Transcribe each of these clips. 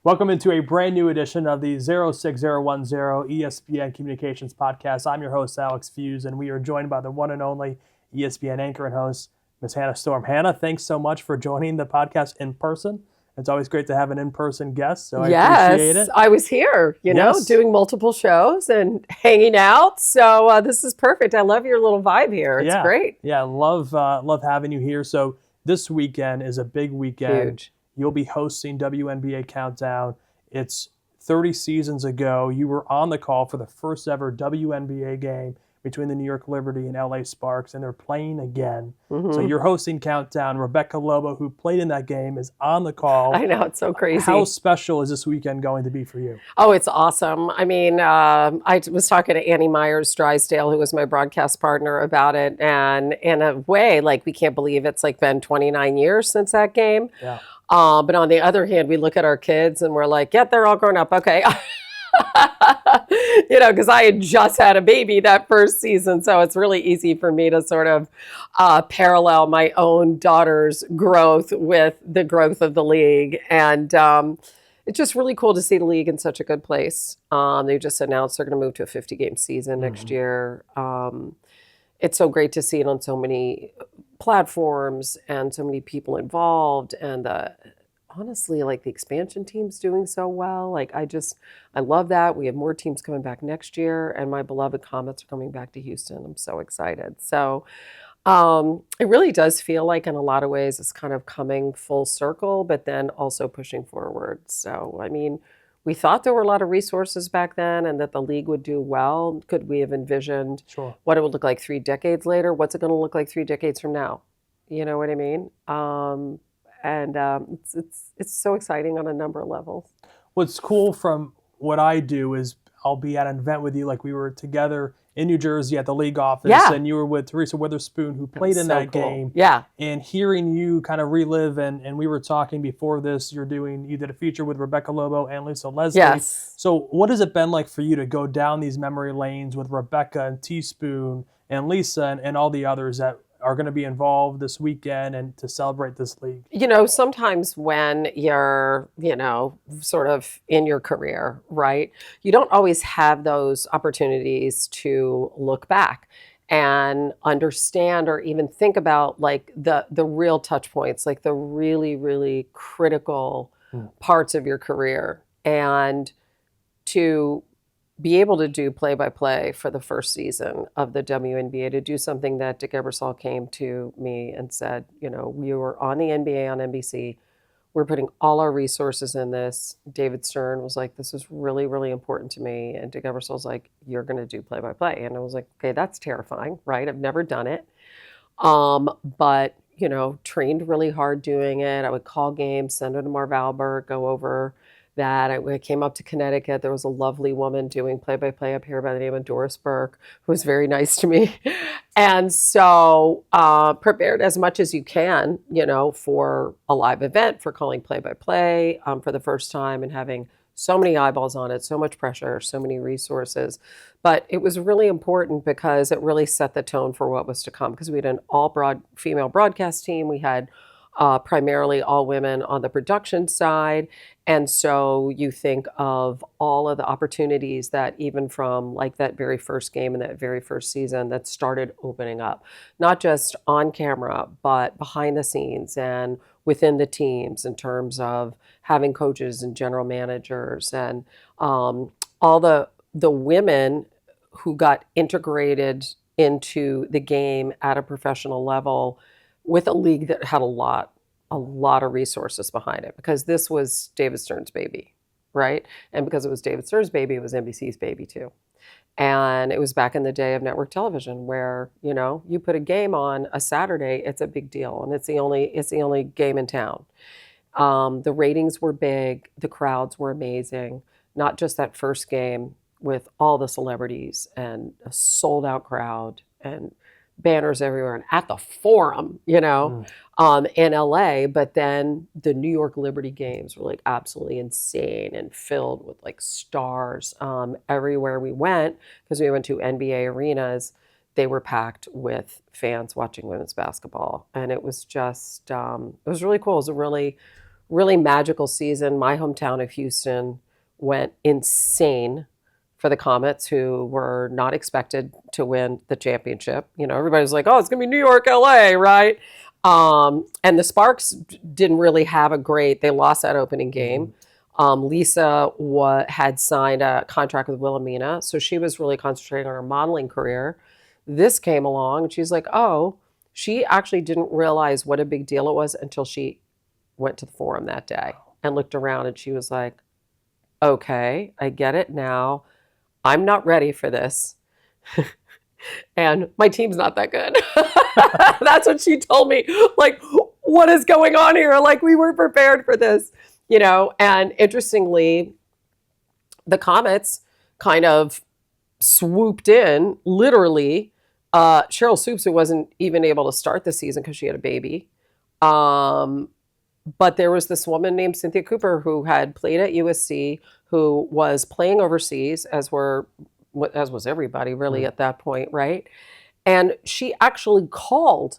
Welcome into a brand new edition of the 06010 ESPN Communications Podcast. I'm your host, Alex Fuse, and we are joined by the one and only ESPN anchor and host, Ms. Hannah Storm. Hannah, thanks so much for joining the podcast in person. It's always great to have an in-person guest, so I appreciate it. I was here, doing multiple shows and hanging out. So this is perfect. I love your little vibe here. It's great. Yeah, love having you here. So this weekend is a big weekend. Huge. You'll be hosting WNBA Countdown. It's 30 seasons ago. You were on the call for the first ever WNBA game between the New York Liberty and LA Sparks, and they're playing again. Mm-hmm. So you're hosting Countdown. Rebecca Lobo, who played in that game, is on the call. I know, it's so crazy. How special is this weekend going to be for you? Oh, it's awesome. I mean, I was talking to Annie Myers-Drysdale, who was my broadcast partner, about it. And in a way, we can't believe it's been 29 years since that game. Yeah. But on the other hand, we look at our kids and we're like, yeah, they're all grown up. Okay. Because I had just had a baby that first season. So it's really easy for me to sort of parallel my own daughter's growth with the growth of the league. And it's just really cool to see the league in such a good place. They just announced they're going to move to a 50-game season next year. It's so great to see it on so many platforms and so many people involved, and honestly, the expansion team's doing so well. I love that. We have more teams coming back next year, and my beloved Comets are coming back to Houston. I'm so excited. So it really does feel like in a lot of ways it's kind of coming full circle, but then also pushing forward. So, I mean, we thought there were a lot of resources back then and that the league would do well. Could we have envisioned what it would look like 3 decades later? What's it going to look like 3 decades from now? You know what I mean? It's so exciting on a number of levels. What's cool from what I do is I'll be at an event with you, we were together in New Jersey at the league office, and you were with Teresa Witherspoon, who played in that game. Yeah. And hearing you kind of relive, and we were talking before this, you did a feature with Rebecca Lobo and Lisa Leslie. Yes. So what has it been like for you to go down these memory lanes with Rebecca and Teaspoon and Lisa and all the others that are going to be involved this weekend and to celebrate this league? Sometimes when you're, sort of in your career, right, you don't always have those opportunities to look back and understand or even think about the real touch points, the really, really critical parts of your career. And to be able to do play-by-play for the first season of the WNBA, to do something that Dick Ebersol came to me and said, we were on the NBA on NBC. We're putting all our resources in this. David Stern was like, this is really, really important to me. And Dick Ebersol's like, you're going to do play-by-play. And I was like, okay, that's terrifying, right? I've never done it. But, trained really hard doing it. I would call games, send it to Marv Albert, go over that. I came up to Connecticut. There was a lovely woman doing play-by-play up here by the name of Doris Burke, who was very nice to me. And so prepared as much as you can, for a live event, for calling play-by-play for the first time and having so many eyeballs on it, so much pressure, so many resources. But it was really important because it really set the tone for what was to come, because we had an all female broadcast team. We had primarily all women on the production side. And so you think of all of the opportunities that even from that very first game and that very first season that started opening up, not just on camera, but behind the scenes and within the teams in terms of having coaches and general managers and all the women who got integrated into the game at a professional level with a league that had a lot of resources behind it, because this was David Stern's baby, right? And because it was David Stern's baby, it was NBC's baby too. And it was back in the day of network television where, you put a game on a Saturday, it's a big deal. And it's the only game in town. The ratings were big. The crowds were amazing. Not just that first game with all the celebrities and a sold out crowd and banners everywhere and at the Forum, in LA. But then the New York Liberty games were absolutely insane and filled with stars everywhere we went, because we went to NBA arenas. They were packed with fans watching women's basketball. And it was just, it was really cool. It was a really, really magical season. My hometown of Houston went insane for the Comets, who were not expected to win the championship. You know, everybody's like, oh, it's going to be New York, LA, right? And the Sparks didn't really have they lost that opening game. Lisa had signed a contract with Wilhelmina, so she was really concentrating on her modeling career. This came along, and she's like, oh, she actually didn't realize what a big deal it was until she went to the Forum that day and looked around, and she was like, okay, I get it now. I'm not ready for this. And my team's not that good. That's what she told me. Like, what is going on here? Like, we weren't prepared for this, you know? And interestingly, the Comets kind of swooped in, literally. Cheryl Soups, who wasn't even able to start the season because she had a baby. But there was this woman named Cynthia Cooper who had played at USC, who was playing overseas, as was everybody really at that point, right? And she actually called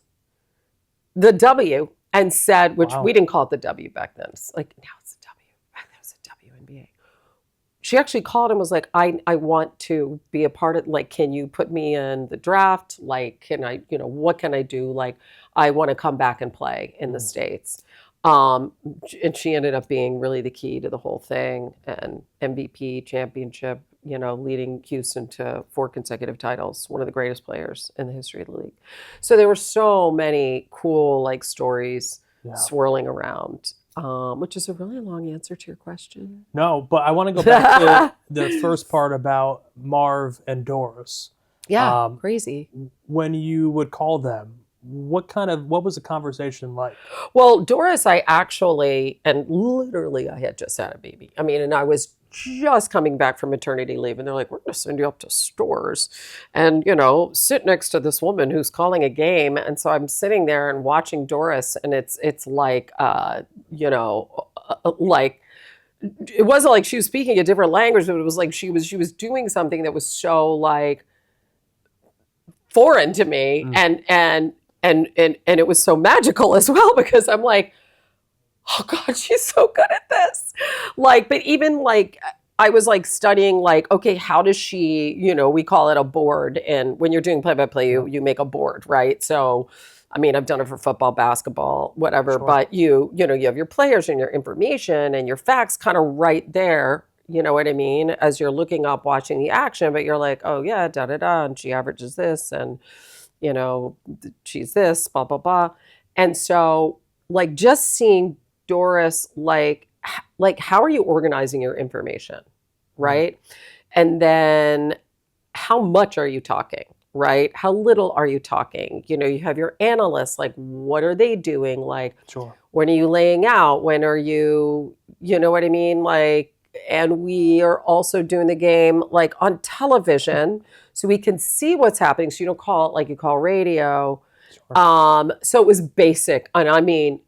the W and said, which we didn't call it the W back then. It's like, now it's the W. Back then it was the WNBA. She actually called and was like, I want to be a part of, like, can you put me in the draft? Like, can I, you know, what can I do? Like, I want to come back and play in the States. And she ended up being really the key to the whole thing, and MVP, championship, you know, leading Houston to 4 consecutive titles, one of the greatest players in the history of the league. So there were so many cool, like, stories swirling around, which is a really long answer to your question. No, but I want to go back to the first part about Marv and Doris. Yeah, crazy. When you would call them, what was the conversation like? Well, Doris, I actually, and literally I had just had a baby. I mean, and I was just coming back from maternity leave, and they're like, we're going to send you up to Stores and, you know, sit next to this woman who's calling a game. And so I'm sitting there and watching Doris, and it's like, you know, like, it wasn't like she was speaking a different language, but it was like she was doing something that was so, like, foreign to me. And it was so magical as well, because I'm like, oh God, she's so good at this. Like, but even like, I was like studying, like, okay, how does she, you know, we call it a board. And when you're doing play-by-play, you make a board, right? So, I mean, I've done it for football, basketball, whatever, sure. But you know, you have your players and your information and your facts kind of right there. You know what I mean? As you're looking up, watching the action, but you're like, oh yeah, da-da-da, and she averages this, and, you know, she's this, blah, blah, blah. And so, like, just seeing Doris, like how are you organizing your information, right? And then how much are you talking, right? How little are you talking? You know, you have your analysts, like, what are they doing? Like, sure. When are you laying out? When are you know what I mean? Like, and we are also doing the game, like, on television, so we can see what's happening. So you don't call it like you call radio. Sure. So it was basic. And I mean,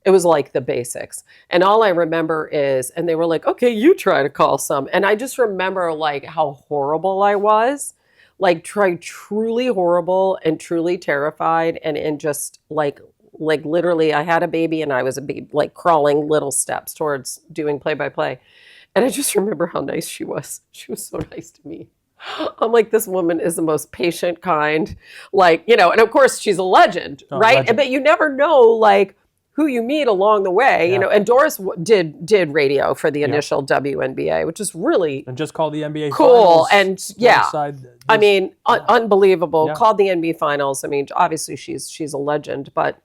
it was like the basics. And all I remember is, and they were like, okay, you try to call some. And I just remember, like, how horrible I was, like, truly horrible and truly terrified. And just like literally I had a baby and I was a baby, like, crawling little steps towards doing play-by-play. And I just remember how nice she was. She was so nice to me. I'm like, this woman is the most patient, kind, like, you know, and of course she's a legend, right? Legend. But you never know, like, who you meet along the way, you know. And Doris did radio for the initial WNBA, which is really and just called the NBA cool. Finals. And I mean, unbelievable. Called the NBA Finals. I mean, obviously she's a legend, but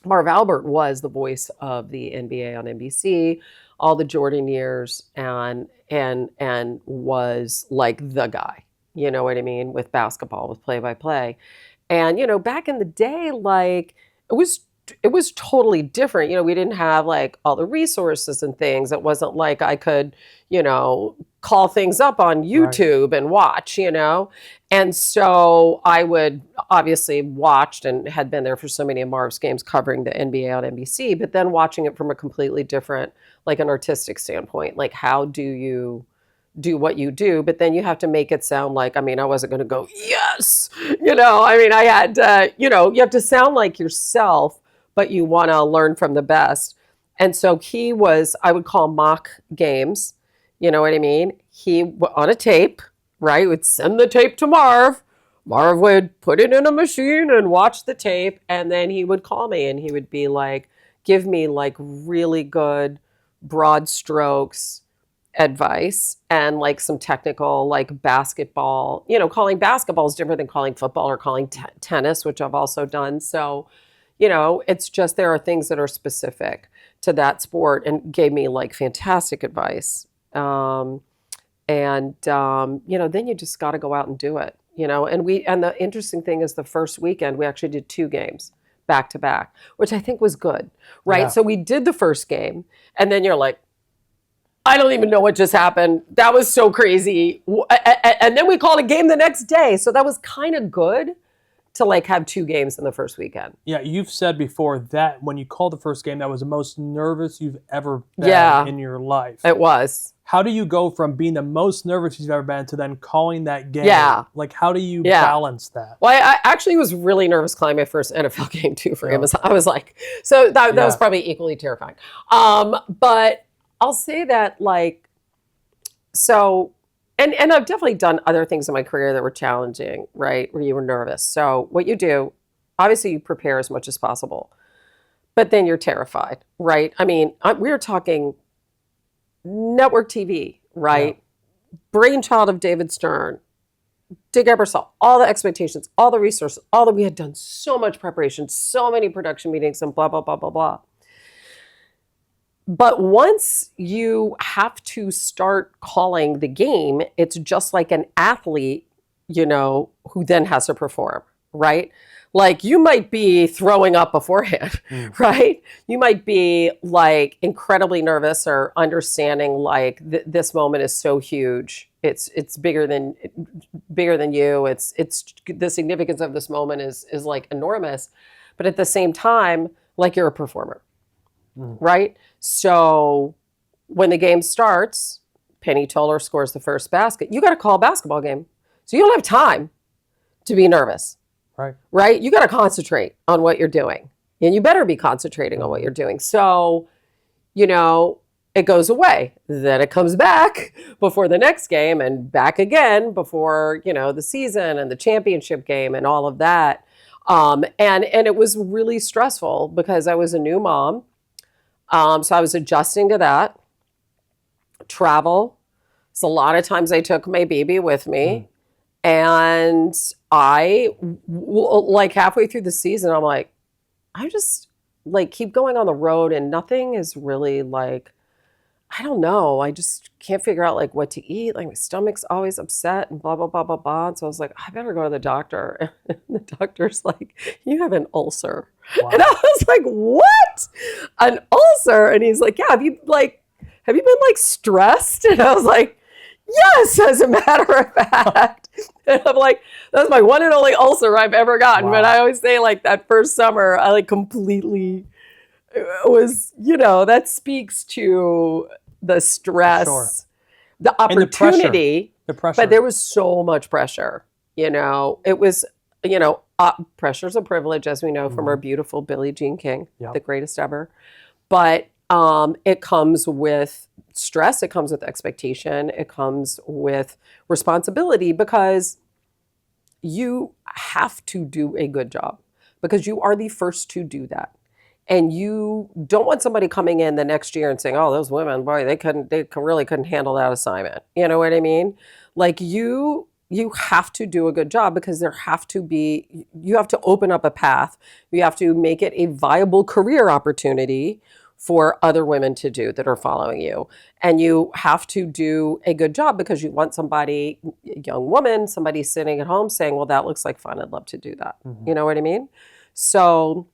Marv Albert was the voice of the NBA on NBC all the Jordan years, and was like the guy, you know what I mean, with basketball, with play-by-play. And, you know, back in the day, like, it was totally different. You know, we didn't have, like, all the resources and things. It wasn't like I could, you know, call things up on YouTube and watch, you know. And so I would obviously watched and had been there for so many of Marv's games covering the NBA on NBC, but then watching it from a completely different, like, an artistic standpoint. Like, how do you do what you do? But then you have to make it sound like, I mean, I wasn't going to go, yes, you know, I mean, I had, you know, you have to sound like yourself, but you want to learn from the best. And so I would call mock games, you know what I mean? On a tape, right? Would send the tape to Marv. Marv would put it in a machine and watch the tape. And then he would call me and he would be like, give me like really good broad strokes advice and like some technical like basketball, calling basketball is different than calling football or calling tennis, which I've also done. So, it's just there are things that are specific to that sport and gave me like fantastic advice. Then you just got to go out and do it, and the interesting thing is the first weekend we actually did 2 games back to back, which I think was good, right? Yeah. So we did the first game and then you're like, I don't even know what just happened. That was so crazy. And then we called a game the next day. So that was kind of good to like have 2 games in the first weekend. Yeah, you've said before that when you called the first game, that was the most nervous you've ever been in your life. It was. How do you go from being the most nervous you've ever been to then calling that game? Yeah. Like, how do you balance that? Well, I actually was really nervous calling my first NFL game too for him. I was like, so that was probably equally terrifying. But I'll say that like, so, and I've definitely done other things in my career that were challenging, right? Where you were nervous. So what you do, obviously you prepare as much as possible, but then you're terrified, right? I mean, we were talking network TV, right? Yeah. Brainchild of David Stern, Dick Ebersol, all the expectations, all the resources, we had done so much preparation, so many production meetings and blah, blah, blah, blah, blah. But once you have to start calling the game, it's just like an athlete, who then has to perform, right? Like you might be throwing up beforehand, right? You might be like incredibly nervous or understanding like this moment is so huge. It's bigger than you. It's the significance of this moment is like enormous. But at the same time, like you're a performer. Right? So when the game starts, Penny Toller scores the first basket. You got to call a basketball game. So you don't have time to be nervous. Right? You got to concentrate on what you're doing. And you better be concentrating on what you're doing. So, it goes away. Then it comes back before the next game and back again before, the season and the championship game and all of that. And it was really stressful because I was a new mom. So I was adjusting to that. Travel. So a lot of times I took my baby with me. And I, like halfway through the season, I'm like, I just like keep going on the road and nothing is really like, I don't know. I just can't figure out like what to eat. Like my stomach's always upset and blah, blah, blah, blah, blah. And so I was like, I better go to the doctor. And the doctor's like, you have an ulcer. Wow. And I was like, what? An ulcer? And he's like, yeah, have you been like stressed? And I was like, yes, as a matter of fact. And I'm like, that's my one and only ulcer I've ever gotten. Wow. But I always say like that first summer, I like completely was, that speaks to the stress, the opportunity, the pressure. But there was so much pressure, it was, pressure's a privilege, as we know from our beautiful Billie Jean King, the greatest ever. But it comes with stress, it comes with expectation, it comes with responsibility because you have to do a good job because you are the first to do that. And you don't want somebody coming in the next year and saying, oh, those women, boy, they really couldn't handle that assignment. You know what I mean? Like you have to do a good job because you have to open up a path. You have to make it a viable career opportunity for other women to do that are following you. And you have to do a good job because you want somebody, a young woman, somebody sitting at home saying, well, that looks like fun. I'd love to do that. You know what I mean? So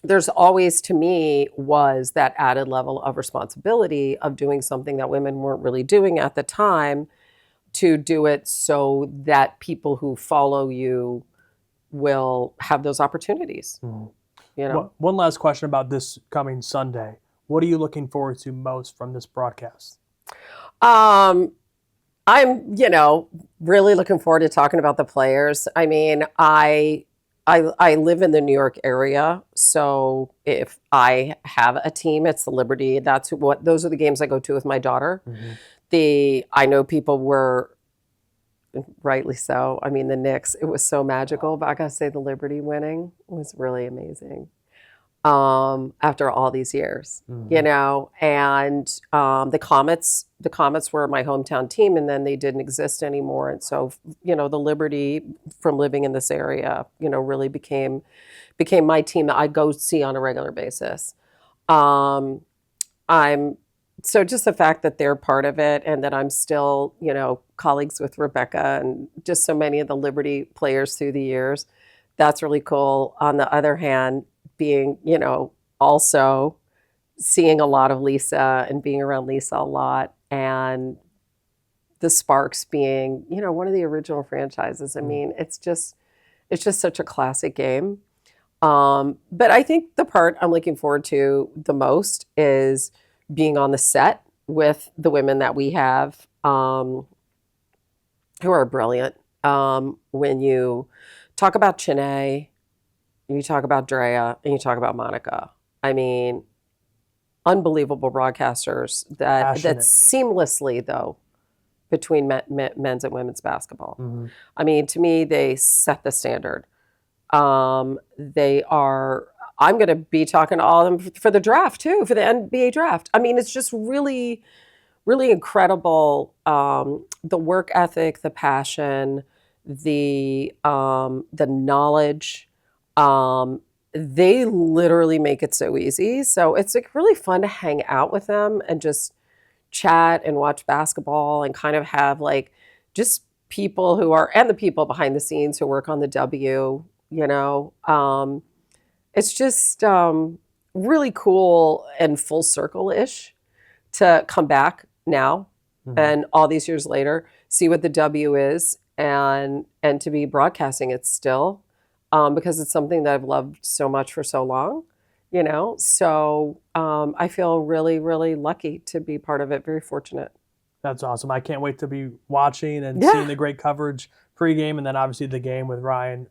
there's always, to me, was that added level of responsibility of doing something that women weren't really doing at the time to do it so that people who follow you will have those opportunities. Well, one last question about this coming Sunday. What are you looking forward to most from this broadcast? I'm, really looking forward to talking about the players. I mean, I live in the New York area, so if I have a team, it's the Liberty. Those are the games I go to with my daughter. I know people were, rightly so. I mean, the Knicks, it was so magical, but I gotta say the Liberty winning was really amazing. After all these years, you know, and the Comets were my hometown team, and then they didn't exist anymore. And so, you know, the Liberty, from living in this area, you know, really became my team that I go see on a regular basis. I'm So just the fact that they're part of it, and that I'm still, you know, colleagues with Rebecca and just so many of the Liberty players through the years, that's really cool. On the other hand, being, you know, also seeing a lot of Lisa and being around Lisa a lot, and the Sparks being, you know, one of the original franchises. I mean, it's just such a classic game. But I think the part I'm looking forward to the most is being on the set with the women that we have, who are brilliant. When you talk about Chiney, you talk about Drea, and you talk about Monica. I mean, unbelievable broadcasters that seamlessly, though, between men's and women's basketball. I mean, to me, they set the standard. They are, I'm going to be talking to all of them for the draft, too, for the NBA draft. I mean, it's just really, really incredible. The work ethic, the passion, the knowledge. They literally make it so easy. So it's like really fun to hang out with them and just chat and watch basketball and kind of have like just people who are, and the people behind the scenes who work on the W, you know. It's just really cool and full circle-ish to come back now and all these years later, see what the W is, and to be broadcasting it still. Because it's something that I've loved so much for so long, you know. So I feel really, really lucky to be part of it. Very fortunate. That's awesome. I can't wait to be watching and seeing the great coverage pregame, and then obviously the game with Ryan,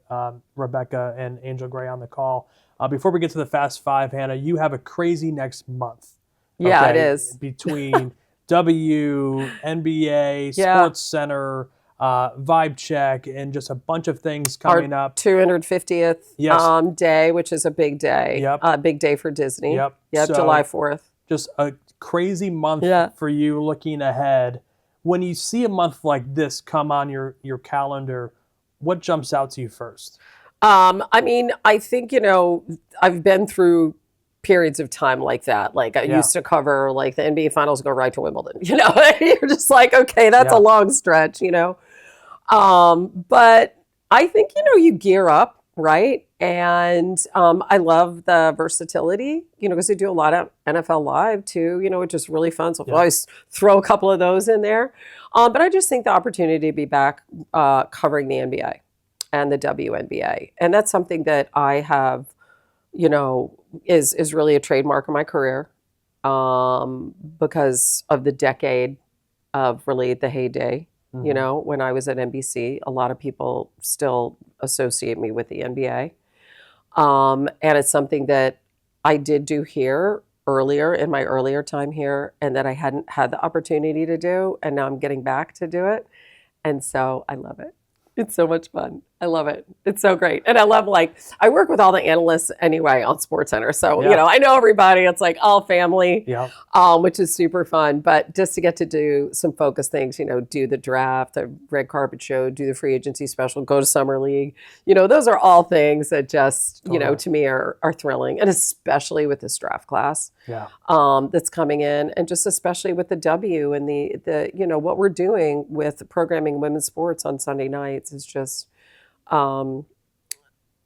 Rebecca, and Angel Gray on the call. Before we get to the Fast Five, Hannah, you have a crazy next month. Okay? Yeah, it is. Between W, NBA, Sports Center, Vibe Check, and just a bunch of things coming up. 250th day, which is a big day. Yep. Big day for Disney. Yep. So, July 4th. Just a crazy month for you looking ahead. When you see a month like this come on your calendar, what jumps out to you first? I mean, I think, you know, I've been through periods of time like that. Like I used to cover like the NBA finals go right to Wimbledon, you know. You're just like, okay, that's a long stretch, you know. But I think, you know, you gear up, right? And I love the versatility, you know, because they do a lot of NFL Live too, you know, which is really fun. So I'll always throw a couple of those in there. But I just think the opportunity to be back covering the NBA and the WNBA. And that's something that I have, you know, is really a trademark of my career, because of the decade of really the heyday. You know, when I was at NBC, a lot of people still associate me with the NBA. And it's something that I did do here earlier, in my earlier time here, and that I hadn't had the opportunity to do. And now I'm getting back to do it. And so I love it. It's so much fun. I love it. It's so great. And I love, like, I work with all the analysts anyway on SportsCenter. So, you know, I know everybody. It's like all family, which is super fun. But just to get to do some focused things, you know, do the draft, the red carpet show, do the free agency special, go to Summer League. You know, those are all things that just, you know, to me are thrilling. And especially with this draft class that's coming in. And just especially with the W and the you know, what we're doing with programming women's sports on Sunday nights is just...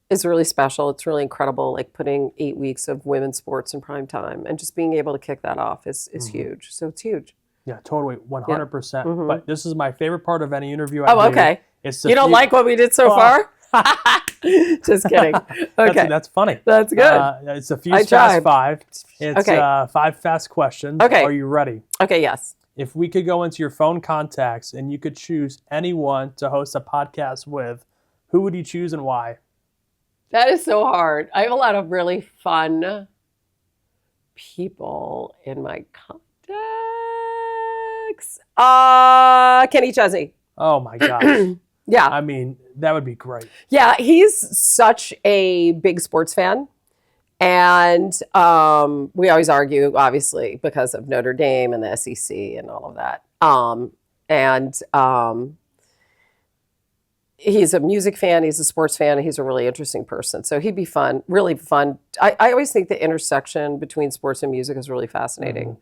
is really special. It's really incredible, like putting 8 weeks of women's sports in prime time and just being able to kick that off is huge. So it's huge. Yeah, totally, 100%. But this is my favorite part of any interview I do. Okay. You don't like what we did so far? Just kidding. Okay. That's funny. That's good. It's a Fuse Fast Five. It's 5 fast questions. Okay. Are you ready? Okay, yes. If we could go into your phone contacts and you could choose anyone to host a podcast with, who would you choose and why? That is so hard. I have a lot of really fun people in my contacts. Kenny Chesney. Oh my gosh. Yeah. I mean, that would be great. Yeah, he's such a big sports fan. And we always argue, obviously, because of Notre Dame and the SEC and all of that. He's a music fan, he's a sports fan, and he's a really interesting person. So he'd be fun, really fun. I always think the intersection between sports and music is really fascinating.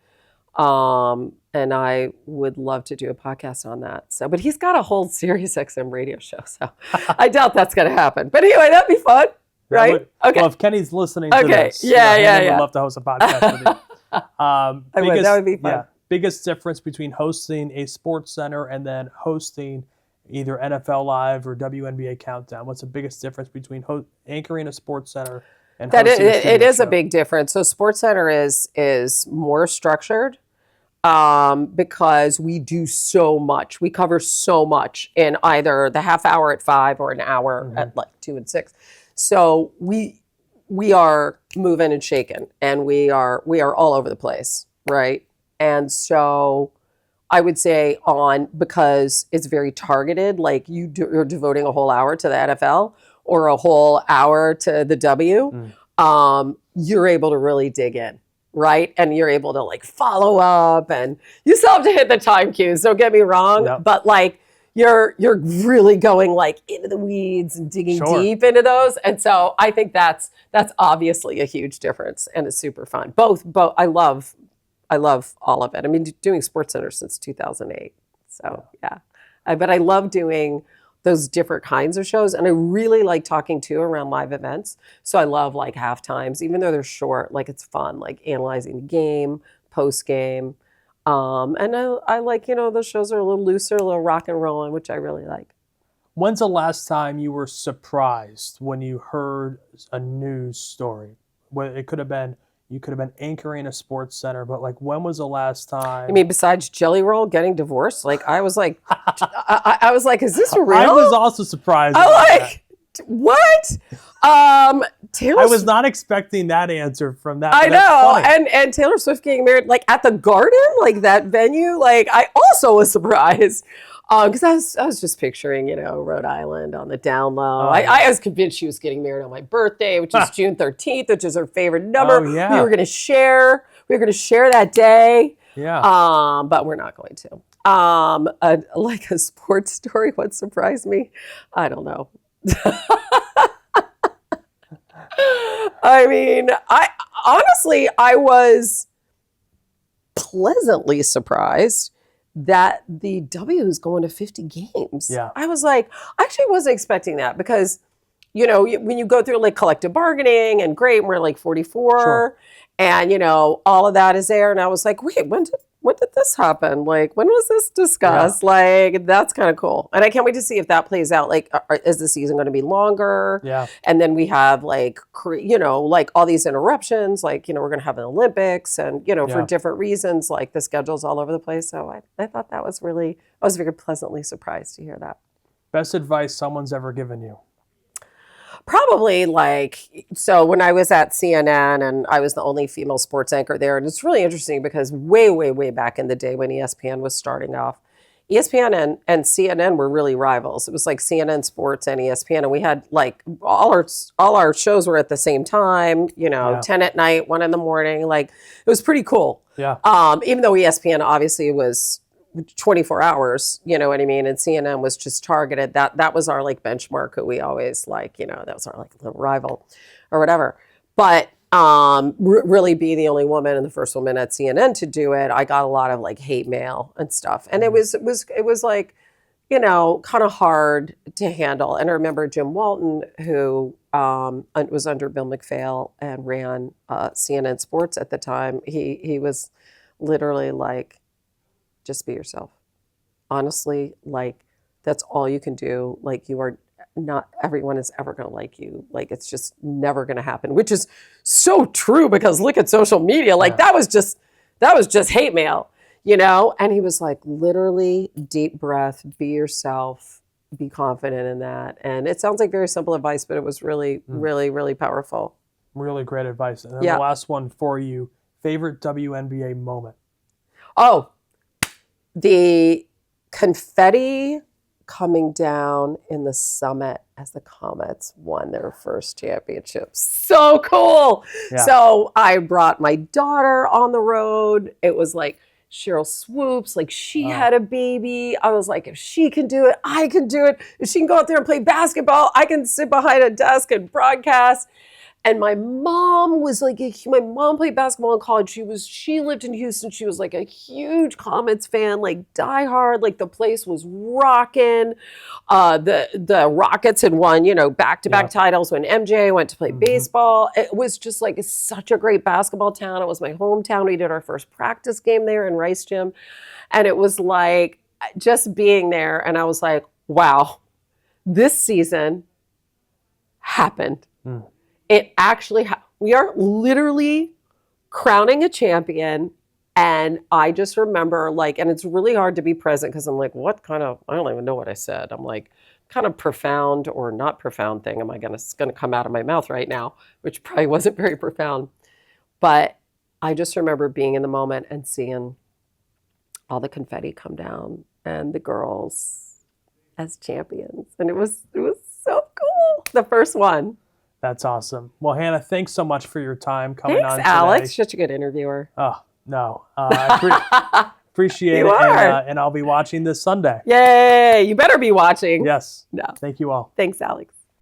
And I would love to do a podcast on that. So, but he's got a whole Sirius XM radio show, so I doubt that's going to happen. But anyway, that'd be fun, right? Okay. Well, if Kenny's listening to this, Hannah would love to host a podcast with you. That would be fun. Yeah, biggest difference between hosting a sports center and then hosting either NFL Live or WNBA Countdown. What's the biggest difference between anchoring a sports center and hosting a studio It is show? a big difference. So Sports Center is more structured because we do so much. We cover so much in either the half hour at 5 or an hour at like 2 and 6. So we are moving and shaking, and we are all over the place, right? And so I would say because it's very targeted, like you're devoting a whole hour to the NFL or a whole hour to the W, you're able to really dig in, right? And you're able to like follow up, and you still have to hit the time cues, don't get me wrong, but like you're really going like into the weeds and digging deep into those. And so I think that's obviously a huge difference, and it's super fun. Both I love all of it. I mean, doing SportsCenter since 2008. So yeah, but I love doing those different kinds of shows, and I really like talking too around live events. So I love like half times, even though they're short. Like it's fun, like analyzing the game, post game, and I like those shows are a little looser, a little rock and rolling, which I really like. When's the last time you were surprised when you heard a news story? Well, you could have been anchoring a sports center, but like when was the last time? I mean, besides Jelly Roll getting divorced, like I was like, I was like, is this real? I was also surprised. What? Taylor I was not expecting that answer from that. I know, and Taylor Swift getting married like at the Garden, like that venue. Like I also was surprised because I was just picturing Rhode Island on the down low. I was convinced she was getting married on my birthday, which is June 13th, which is her favorite number. Oh, yeah. We were going to share that day. Yeah. But we're not going to. Like a sports story, what surprised me? I don't know. I mean, I was pleasantly surprised that the W is going to 50 games. Yeah. I was like, I actually wasn't expecting that because, when you go through like collective bargaining and great, we're like 44 and, all of that is there. And I was like, wait, when did this happen? Like, when was this discussed? Yeah. Like, that's kind of cool. And I can't wait to see if that plays out. Like, is the season going to be longer? Yeah. And then we have like, like all these interruptions, like, we're going to have an Olympics and, for different reasons, like the schedule's all over the place. So I thought I was very pleasantly surprised to hear that. Best advice someone's ever given you? Probably so when I was at CNN and I was the only female sports anchor there, and it's really interesting because way, way, way back in the day when ESPN was starting off, ESPN and CNN were really rivals. It was like CNN Sports and ESPN, and we had like all our shows were at the same time, 10 at night, 1 in the morning. Like it was pretty cool. Yeah. Even though ESPN obviously was 24 hours, you know what I mean? And CNN was just targeted. That was our like benchmark who we always that was our like little rival or whatever. But really being the only woman and the first woman at CNN to do it, I got a lot of like hate mail and stuff. And it was like, kind of hard to handle. And I remember Jim Walton, who was under Bill McPhail and ran CNN Sports at the time. He was literally like, just be yourself. Honestly, like that's all you can do. Like you are not everyone is ever going to like you. Like it's just never going to happen, which is so true because look at social media. Like that was just hate mail, And he was like, literally deep breath, be yourself. be confident in that. And it sounds like very simple advice, but it was really, really, really powerful. Really great advice. And then the last one for you, favorite WNBA moment? Oh, the confetti coming down in the summit as the Comets won their first championship. So cool. Yeah. So I brought my daughter on the road. It was like Cheryl Swoops, like she had a baby. I was like, if she can do it, I can do it. If she can go out there and play basketball, I can sit behind a desk and broadcast. And my mom was like, my mom played basketball in college. She lived in Houston. She was like a huge Comets fan, like diehard. Like the place was rocking. The Rockets had won, back-to-back titles when MJ went to play baseball. It was just like such a great basketball town. It was my hometown. We did our first practice game there in Rice Gym. And it was like just being there. And I was like, wow, this season happened. It actually, we are literally crowning a champion. And I just remember and it's really hard to be present because I'm like, I don't even know what I said. I'm like, kind of profound or not profound thing am I going to come out of my mouth right now, which probably wasn't very profound. But I just remember being in the moment and seeing all the confetti come down and the girls as champions. And it was so cool. The first one. That's awesome. Well, Hannah, thanks so much for your time coming on today. Thanks, Alex. Such a good interviewer. Oh, no. I appreciate it. And I'll be watching this Sunday. Yay. You better be watching. Yes. No. Thank you all. Thanks, Alex.